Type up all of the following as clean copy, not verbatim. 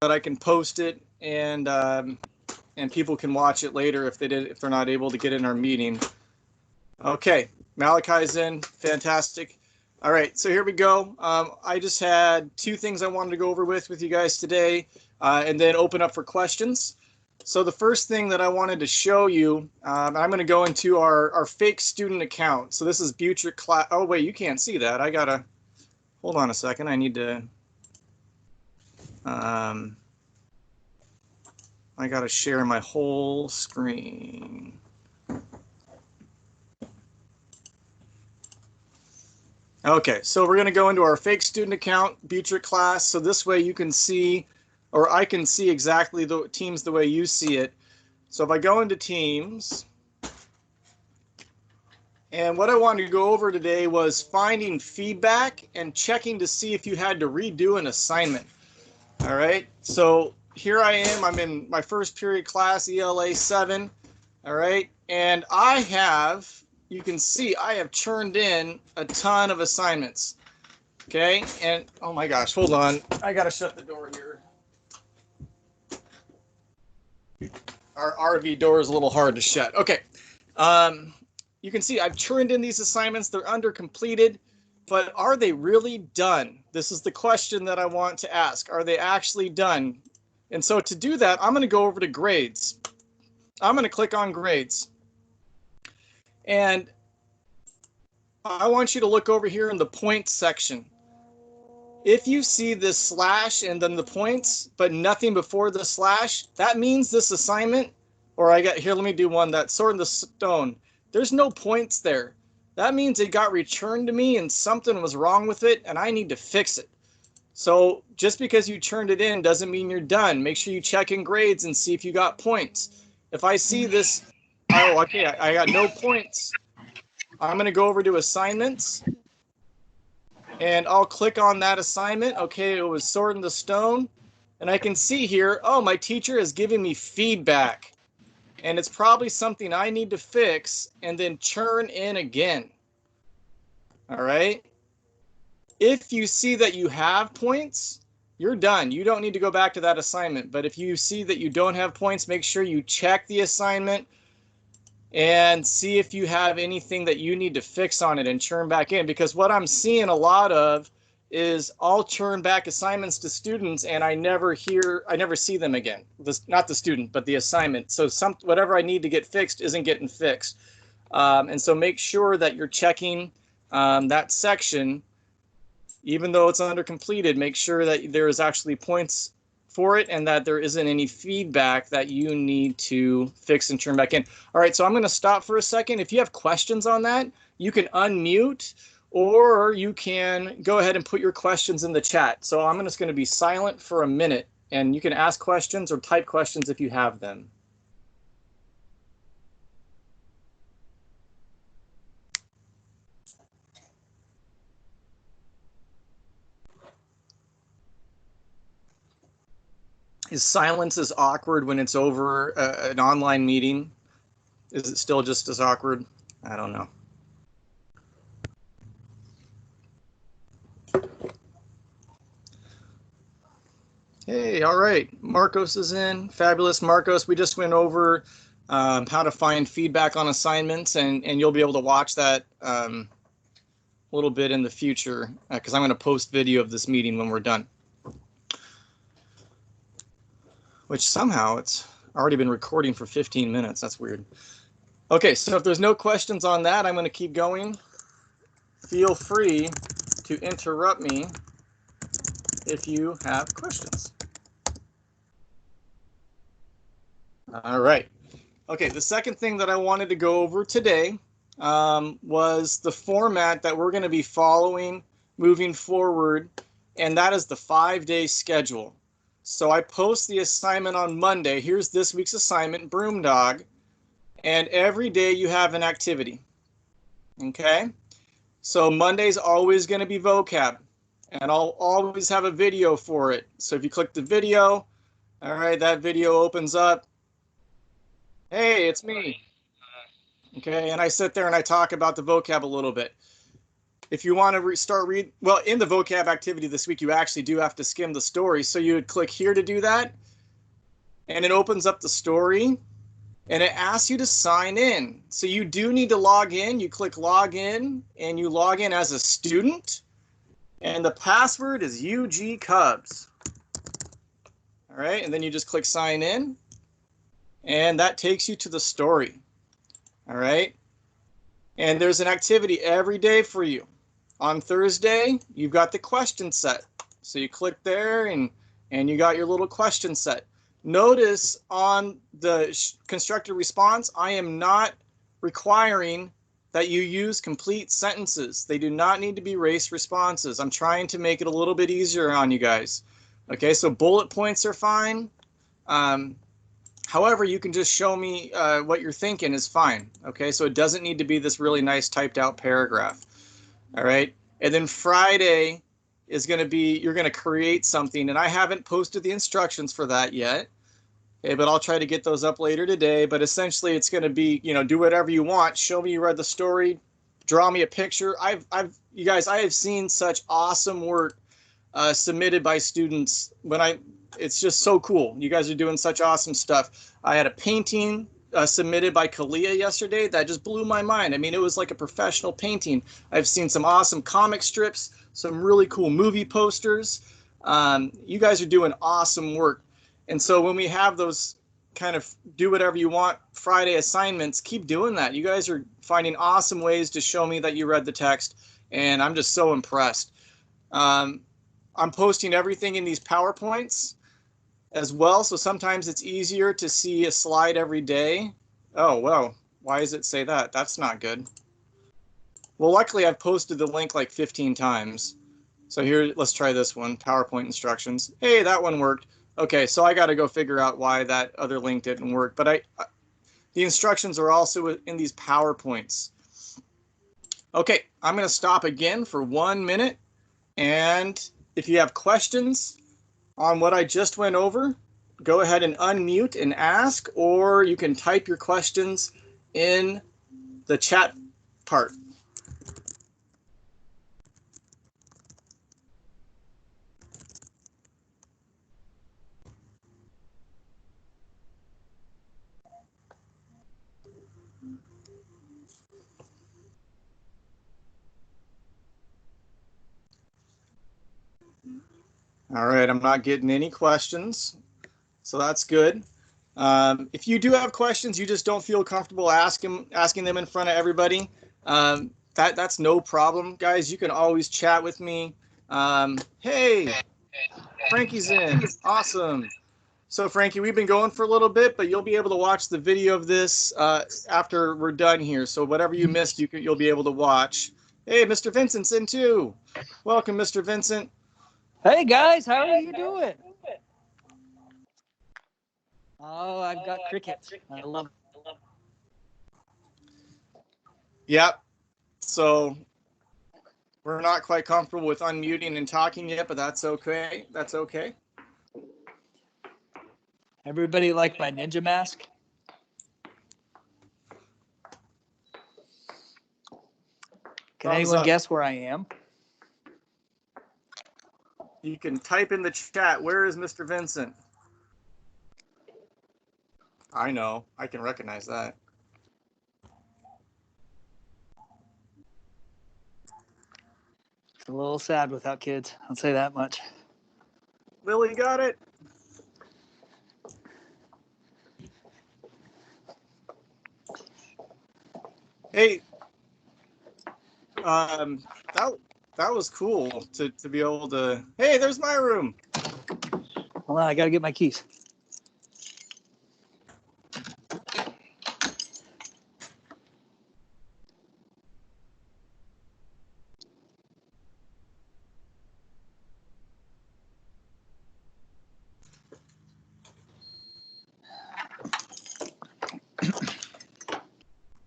that I can post it and people can watch it later if they're not able to get in our meeting. Okay, Malachi's in, fantastic. All right, so here we go. I just had two things I wanted to go over with you guys today, and then open up for questions. So the first thing that I wanted to show you, I'm going to go into our fake student account. So this is Buttrick class. Oh wait, you can't see that. I gotta hold on a second. I need to. I gotta share my whole screen. Okay, so we're gonna go into our fake student account, Buttrick class. So this way you can see, or I can see exactly the teams the way you see it. So if I go into teams, and what I wanted to go over today was finding feedback and checking to see if you had to redo an assignment. All right, so here I am. I'm in my first period class, ELA 7. All right, and I have, you can see, I have churned in a ton of assignments. Okay, and oh my gosh, hold on. I got to shut the door here. Our RV door is a little hard to shut. Okay, you can see I've churned in these assignments. They're under completed, but are they really done? This is the question that I want to ask. Are they actually done? And so to do that, I'm going to go over to grades. I'm going to click on grades. And I want you to look over here in the points section. If you see this slash and then the points, but nothing before the slash, that means this assignment, or I got here, let me do one that's sword in the stone. There's no points there. That means it got returned to me and something was wrong with it and I need to fix it. So just because you turned it in doesn't mean you're done. Make sure you check in grades and see if you got points. If I see this, oh, okay, I got no points. I'm going to go over to assignments and I'll click on that assignment. Okay, it was sword in the stone. And I can see here, oh, my teacher is giving me feedback. And it's probably something I need to fix and then churn in again. All right. If you see that you have points, you're done. You don't need to go back to that assignment. But if you see that you don't have points, make sure you check the assignment and see if you have anything that you need to fix on it and churn back in. Because what I'm seeing a lot of is I'll churn back assignments to students and I never see them again. Not the student, but the assignment. So whatever I need to get fixed isn't getting fixed. And so make sure that you're checking that section. Even though it's under completed, make sure that there is actually points for it and that there isn't any feedback that you need to fix and turn back in. All right, so I'm going to stop for a second. If you have questions on that, you can unmute or you can go ahead and put your questions in the chat. So I'm just going to be silent for a minute and you can ask questions or type questions if you have them. Is silence as awkward when it's over an online meeting? Is it still just as awkward? I don't know. Hey, all right. Marcos is in. Fabulous, Marcos. We just went over how to find feedback on assignments, and you'll be able to watch that a little bit in the future because I'm going to post video of this meeting when we're done. Which somehow it's already been recording for 15 minutes. That's weird. Okay, so if there's no questions on that, I'm going to keep going. Feel free to interrupt me if you have questions. All right. Okay, the second thing that I wanted to go over today was the format that we're going to be following moving forward, and that is the 5-day schedule. So I post the assignment on Monday. Here's this week's assignment, Broom Dog. And every day you have an activity. Okay? So Monday's always going to be vocab. And I'll always have a video for it. So if you click the video, all right, that video opens up. Hey, it's me. Okay, and I sit there and I talk about the vocab a little bit. if you want to well, in the vocab activity this week, you actually do have to skim the story. So you would click here to do that, and it opens up the story, and it asks you to sign in. So you do need to log in. You click log in, and you log in as a student, and the password is UG Cubs. All right, and then you just click sign in, and that takes you to the story. All right, and there's an activity every day for you. On Thursday, you've got the question set. So you click there, and you got your little question set. Notice on the constructed response, I am not requiring that you use complete sentences. They do not need to be race responses. I'm trying to make it a little bit easier on you guys. Okay, so bullet points are fine. However, you can just show me what you're thinking is fine. Okay, so it doesn't need to be this really nice typed out paragraph. All right, and then Friday is going to be, you're going to create something, and I haven't posted the instructions for that yet. Okay, but I'll try to get those up later today. But essentially, it's going to be, you know, do whatever you want. Show me you read the story. Draw me a picture. You guys, I have seen such awesome work submitted by students. It's just so cool. You guys are doing such awesome stuff. I had a painting submitted by Kalia yesterday that just blew my mind. I mean, it was like a professional painting. I've seen some awesome comic strips, some really cool movie posters. You guys are doing awesome work. And so when we have those kind of do whatever you want Friday assignments, keep doing that. You guys are finding awesome ways to show me that you read the text, and I'm just so impressed. I'm posting everything in these PowerPoints as well, so sometimes it's easier to see a slide every day. Oh, well, why does it say that? That's not good. Well, luckily I've posted the link like 15 times. So here, let's try this one, PowerPoint instructions. Hey, that one worked. Okay, so I got to go figure out why that other link didn't work. But the instructions are also in these PowerPoints. Okay, I'm going to stop again for 1 minute. And if you have questions on what I just went over, go ahead and unmute and ask, or you can type your questions in the chat part. All right, I'm not getting any questions, so that's good. If you do have questions, you just don't feel comfortable asking them in front of everybody, that's no problem, guys. You can always chat with me. Hey, Frankie's in. Awesome. So Frankie, we've been going for a little bit, but you'll be able to watch the video of this after we're done here. So whatever you missed, you'll be able to watch. Hey, Mr. Vincent's in too. Welcome, Mr. Vincent. Hey guys, how are you doing? Oh, I've got crickets. I love it. Yep. So we're not quite comfortable with unmuting and talking yet, but that's okay. That's okay. Everybody like my ninja mask? Can anyone guess where I am? You can type in the chat, where is Mr. Vincent? I know, I can recognize that. It's a little sad without kids, I'll say that much. Lily got it. Hey, that was cool to be able to. Hey, there's my room. Hold on, I gotta get my keys.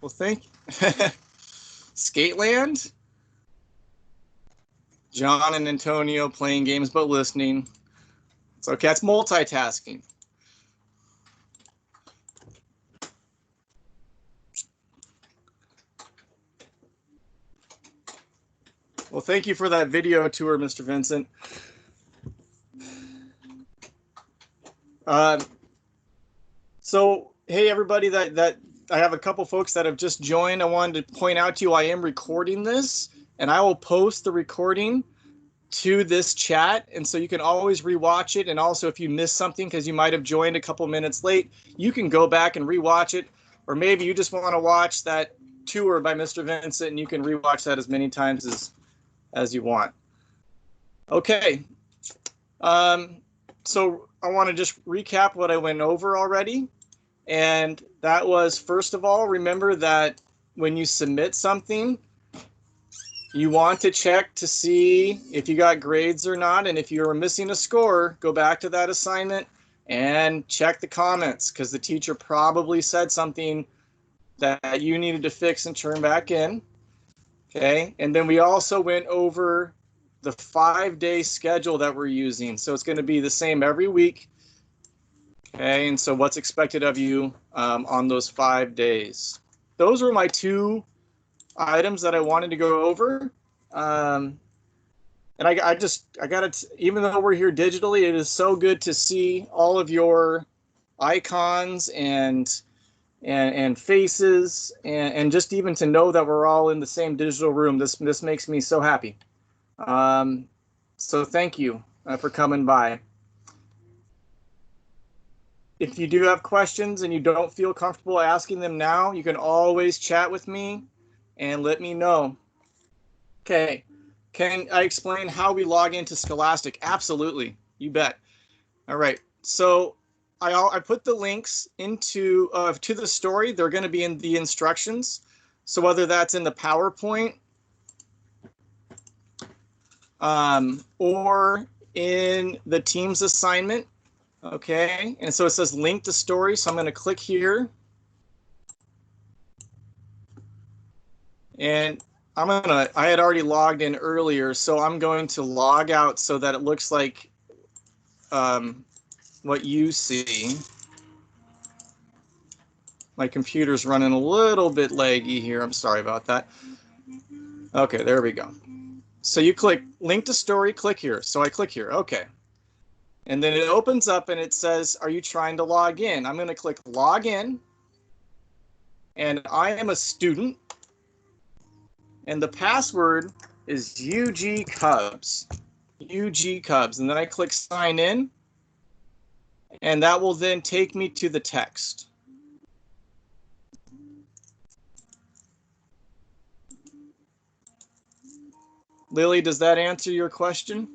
Well, thank you. Skateland. John and Antonio playing games but listening. It's okay, that's multitasking. Well, thank you for that video tour, Mr. Vincent. So, hey, everybody, that I have a couple folks that have just joined. I wanted to point out to you, I am recording this, and I will post the recording to this chat, and so you can always rewatch it. And also, if you missed something because you might have joined a couple minutes late, you can go back and rewatch it. Or maybe you just want to watch that tour by Mr. Vincent, and you can rewatch that as many times as you want. Okay. So I want to just recap what I went over already. And that was, first of all, remember that when you submit something, you want to check to see if you got grades or not. And if you're missing a score, go back to that assignment and check the comments, because the teacher probably said something that you needed to fix and turn back in. Okay. And then we also went over the 5-day schedule that we're using. So it's going to be the same every week. Okay. And so what's expected of you on those 5 days. Those were my 2 items that I wanted to go over. And I got to, even though we're here digitally, it is so good to see all of your icons and faces, and just even to know that we're all in the same digital room. This makes me so happy. So thank you for coming by. If you do have questions and you don't feel comfortable asking them now, you can always chat with me and let me know. Okay. Can I explain how we log into Scholastic? Absolutely. You bet. All right. So I put the links into to the story. They're going to be in the instructions. So whether that's in the PowerPoint or in the Teams assignment. Okay. And so it says link to story. So I'm going to click here. And I had already logged in earlier, so I'm going to log out so that it looks like what you see. My computer's running a little bit laggy here. I'm sorry about that. Okay, there we go. So you click link to story, click here. So I click here. Okay. And then it opens up and it says, are you trying to log in? I'm going to click log in. And I am a student. And the password is UG Cubs. UG Cubs. And then I click sign in. And that will then take me to the text. Lily, does that answer your question?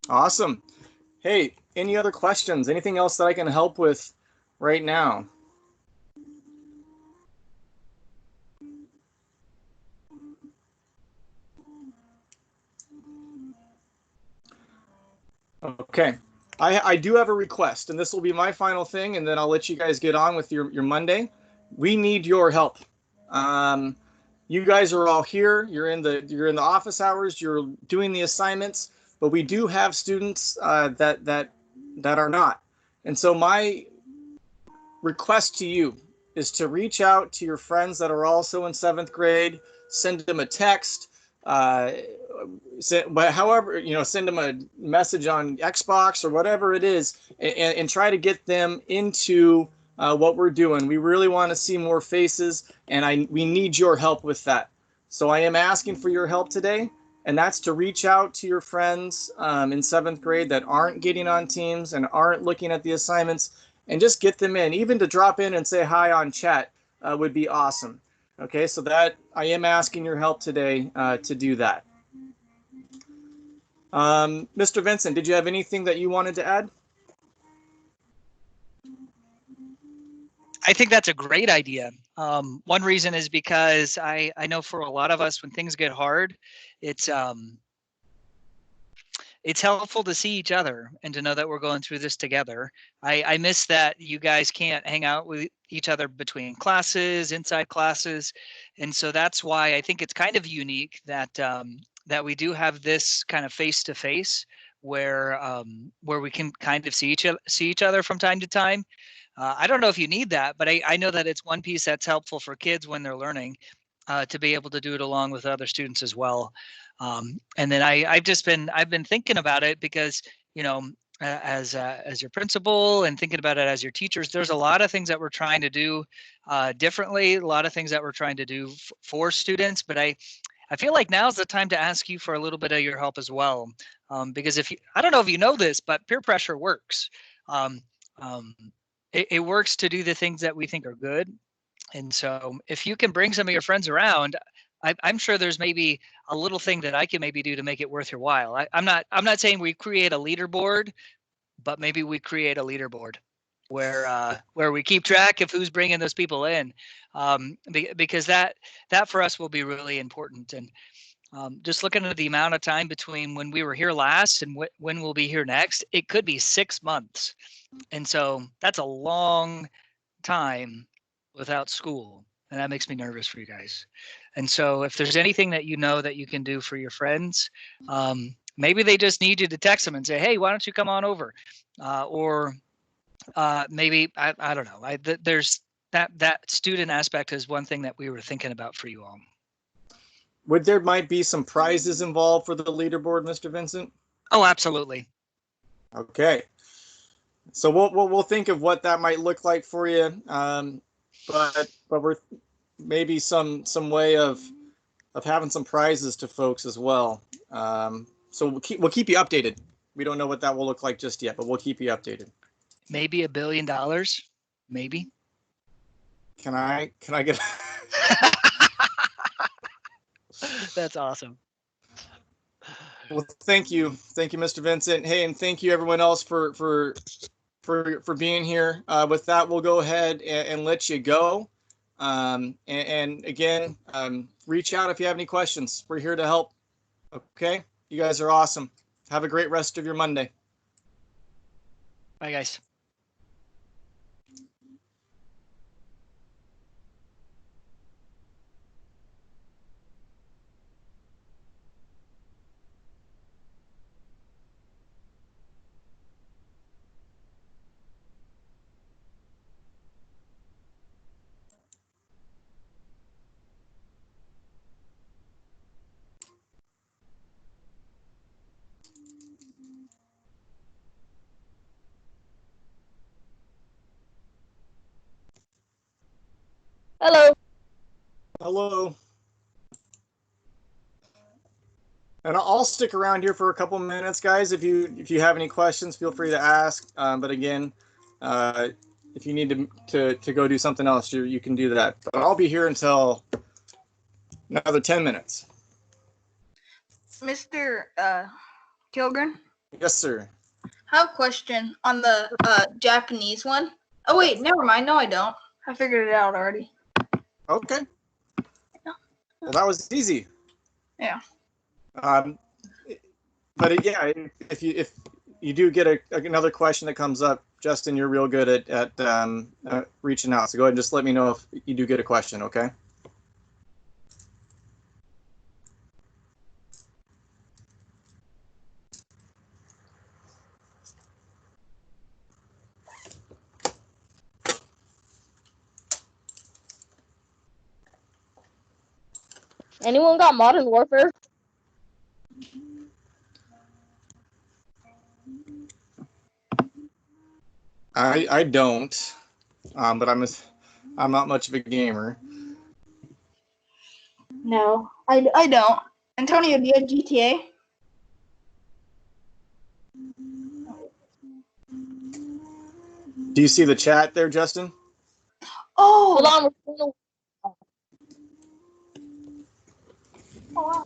Awesome. Hey, any other questions? Anything else that I can help with right now? Okay. I do have a request, and this will be my final thing, and then I'll let you guys get on with your Monday. We need your help. You guys are all here. You're in the office hours. You're doing the assignments, but we do have students that are not. And so my request to you is to reach out to your friends that are also in 7th grade, send them a text, but however, send them a message on Xbox or whatever it is, and try to get them into what we're doing. We really want to see more faces, and we need your help with that. So I am asking for your help today, and that's to reach out to your friends in 7th grade that aren't getting on Teams and aren't looking at the assignments, and just get them in. Even to drop in and say hi on chat would be awesome. Okay, so that I am asking your help today to do that. Mr. Vincent, did you have anything that you wanted to add? I think that's a great idea. One reason is because I know for a lot of us, when things get hard, it's helpful to see each other and to know that we're going through this together. I miss that you guys can't hang out with each other between classes, inside classes. And so that's why I think it's kind of unique that that we do have this kind of face-to-face where we can kind of see each other from time to time. I don't know if you need that, but I know that it's one piece that's helpful for kids when they're learning, to be able to do it along with other students as well. And then I've been thinking about it because, you know, as your principal and thinking about it as your teachers, there's a lot of things that we're trying to do differently, a lot of things that we're trying to do for students. But I feel like now's the time to ask you for a little bit of your help as well. Because I don't know if you know this, but peer pressure works. Um, um, it works to do the things that we think are good. And so if you can bring some of your friends around, I'm sure there's maybe a little thing that I can maybe do to make it worth your while. I'm not saying we create a leaderboard, but maybe we create a leaderboard where we keep track of who's bringing those people in, because that for us will be really important. And just looking at the amount of time between when we were here last and when we'll be here next, it could be 6 months, and so that's a long time without school, and that makes me nervous for you guys. And so if there's anything that you know that you can do for your friends, maybe they just need you to text them and say, hey, why don't you come on over, or maybe I don't know. There's that student aspect is one thing that we were thinking about for you all. Would there might be some prizes involved for the leaderboard, Mr. Vincent? Oh, absolutely. Okay. So we'll think of what that might look like for you, but we're maybe some way of having some prizes to folks as well. So we'll keep you updated. We don't know what that will look like just yet, but we'll keep you updated. Maybe $1 billion, maybe. Can I get? That's awesome. Well, thank you, Mr. Vincent. Hey, and thank you everyone else for being here. With that, we'll go ahead and let you go. And again, reach out if you have any questions. We're here to help. Okay, you guys are awesome. Have a great rest of your Monday. Bye, guys. Hello. Hello. And I'll stick around here for a couple minutes, guys. If you have any questions, feel free to ask. But again, if you need to go do something else, you can do that. But I'll be here until another 10 minutes. Mr. Kilgren, Yes, sir. I have a question on the Japanese one. Oh, wait, never mind. No, I don't. I figured it out already. Okay. Well, that was easy. Yeah. But yeah, if you do get another question that comes up, Justin, you're real good at reaching out. So go ahead and just let me know if you do get a question, okay? Anyone got Modern Warfare? I don't, but I'm not much of a gamer. No, I don't. Antonio, do you have GTA? Do you see the chat there, Justin? Oh, Hold on. We're gonna... Oh, wow.